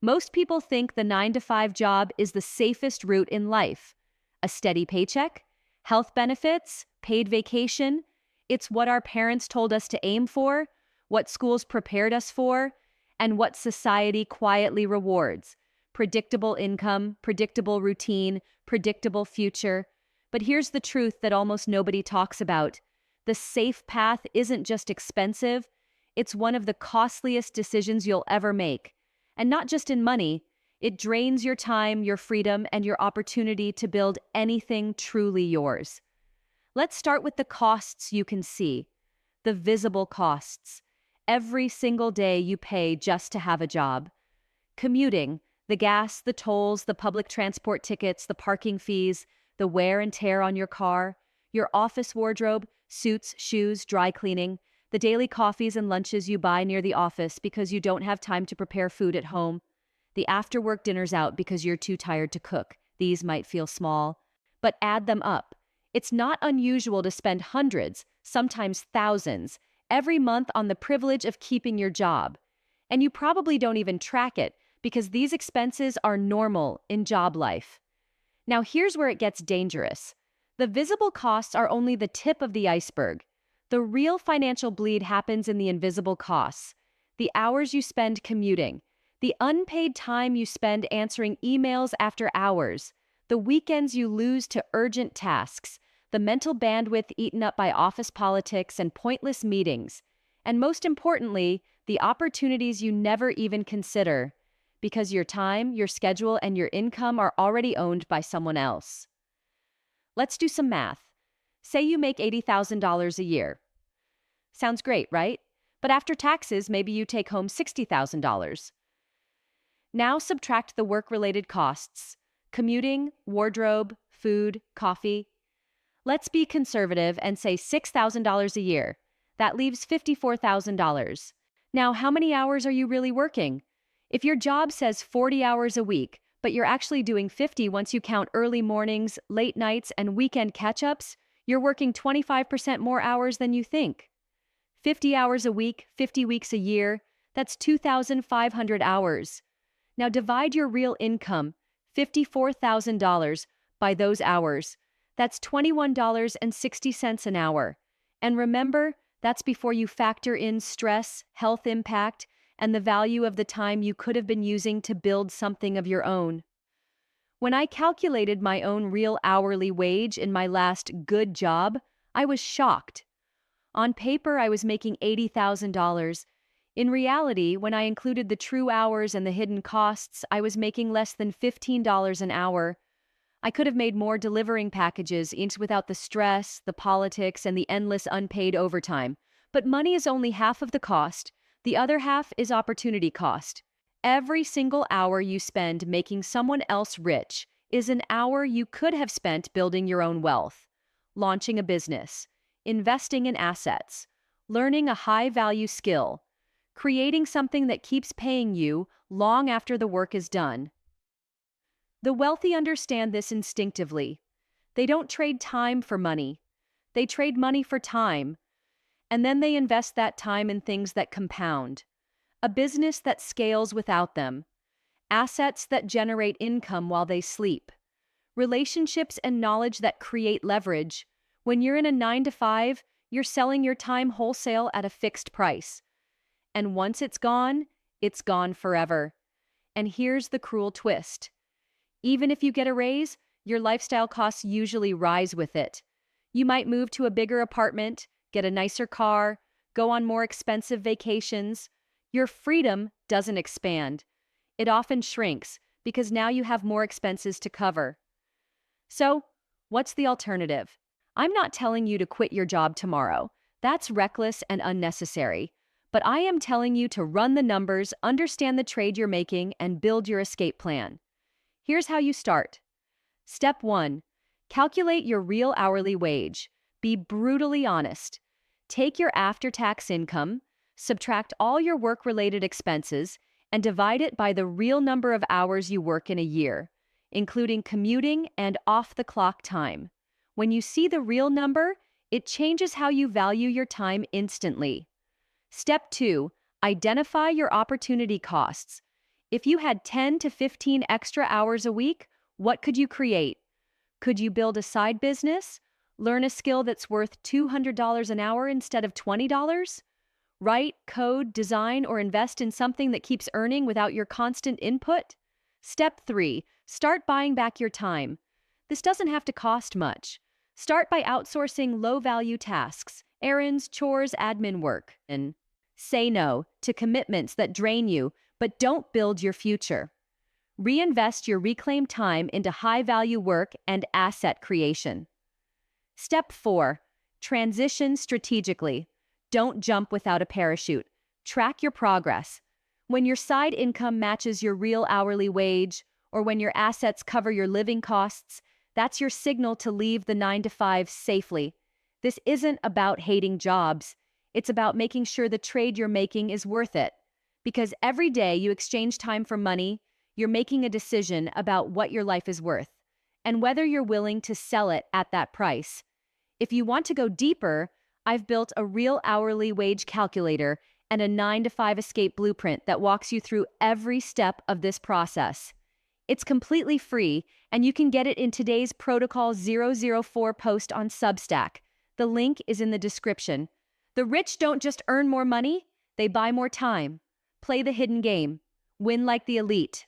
Most people think the 9 to 5 job is the safest route in life. A steady paycheck, health benefits, paid vacation. It's what our parents told us to aim for, what schools prepared us for, and what society quietly rewards. Predictable income, predictable routine, predictable future. But here's the truth that almost nobody talks about. The safe path isn't just expensive, it's one of the costliest decisions you'll ever make. And not just in money, it drains your time, your freedom, and your opportunity to build anything truly yours. Let's start with the costs you can see, the visible costs. Every single day you pay just to have a job. Commuting, the gas, the tolls, the public transport tickets, the parking fees, the wear and tear on your car, your office wardrobe, suits, shoes, dry cleaning, the daily coffees and lunches you buy near the office because you don't have time to prepare food at home, the after-work dinners out because you're too tired to cook. These might feel small, but add them up. It's not unusual to spend hundreds, sometimes thousands, every month on the privilege of keeping your job. And you probably don't even track it because these expenses are normal in job life. Now here's where it gets dangerous. The visible costs are only the tip of the iceberg. The real financial bleed happens in the invisible costs. The hours you spend commuting, the unpaid time you spend answering emails after hours, the weekends you lose to urgent tasks, the mental bandwidth eaten up by office politics and pointless meetings, and most importantly, the opportunities you never even consider, because your time, your schedule, and your income are already owned by someone else. Let's do some math. Say you make $80,000 a year. Sounds great, right? But after taxes, maybe you take home $60,000. Now subtract the work-related costs: commuting, wardrobe, food, coffee. Let's be conservative and say $6,000 a year. That leaves $54,000. Now, how many hours are you really working? If your job says 40 hours a week, but you're actually doing 50 once you count early mornings, late nights, and weekend catch-ups, you're working 25% more hours than you think. 50 hours a week, 50 weeks a year, that's 2,500 hours. Now divide your real income, $54,000, by those hours. That's $21.60 an hour. And remember, that's before you factor in stress, health impact, and the value of the time you could have been using to build something of your own. When I calculated my own real hourly wage in my last good job, I was shocked. On paper, I was making $80,000. In reality, when I included the true hours and the hidden costs, I was making less than $15 an hour. I could have made more delivering packages without the stress, the politics, and the endless unpaid overtime. But money is only half of the cost. The other half is opportunity cost. Every single hour you spend making someone else rich is an hour you could have spent building your own wealth, launching a business, investing in assets, learning a high-value skill, creating something that keeps paying you long after the work is done. The wealthy understand this instinctively. They don't trade time for money. They trade money for time. And then they invest that time in things that compound. A business that scales without them. Assets that generate income while they sleep. Relationships and knowledge that create leverage. When you're in a 9 to 5, you're selling your time wholesale at a fixed price. And once it's gone forever. And here's the cruel twist. Even if you get a raise, your lifestyle costs usually rise with it. You might move to a bigger apartment, get a nicer car, go on more expensive vacations. Your freedom doesn't expand. It often shrinks because now you have more expenses to cover. So, what's the alternative? I'm not telling you to quit your job tomorrow. That's reckless and unnecessary. But I am telling you to run the numbers, understand the trade you're making, and build your escape plan. Here's how you start. Step 1. Calculate your real hourly wage. Be brutally honest. Take your after-tax income, subtract all your work-related expenses, and divide it by the real number of hours you work in a year, including commuting and off-the-clock time. When you see the real number, it changes how you value your time instantly. Step 2. Identify your opportunity costs. If you had 10 to 15 extra hours a week, what could you create? Could you build a side business? Learn a skill that's worth $200 an hour instead of $20? Write, code, design, or invest in something that keeps earning without your constant input? Step 3. Start buying back your time. This doesn't have to cost much. Start by outsourcing low-value tasks, errands, chores, admin work, and say no to commitments that drain you but don't build your future. Reinvest your reclaimed time into high-value work and asset creation. Step 4. Transition strategically. Don't jump without a parachute. Track your progress. When your side income matches your real hourly wage, or when your assets cover your living costs, that's your signal to leave the 9 to 5 safely. This isn't about hating jobs. It's about making sure the trade you're making is worth it. Because every day you exchange time for money, you're making a decision about what your life is worth and whether you're willing to sell it at that price. If you want to go deeper, I've built a real hourly wage calculator and a 9 to 5 escape blueprint that walks you through every step of this process. It's completely free, and you can get it in today's Protocol 004 post on Substack. The link is in the description. The rich don't just earn more money, they buy more time. Play the hidden game. Win like the elite.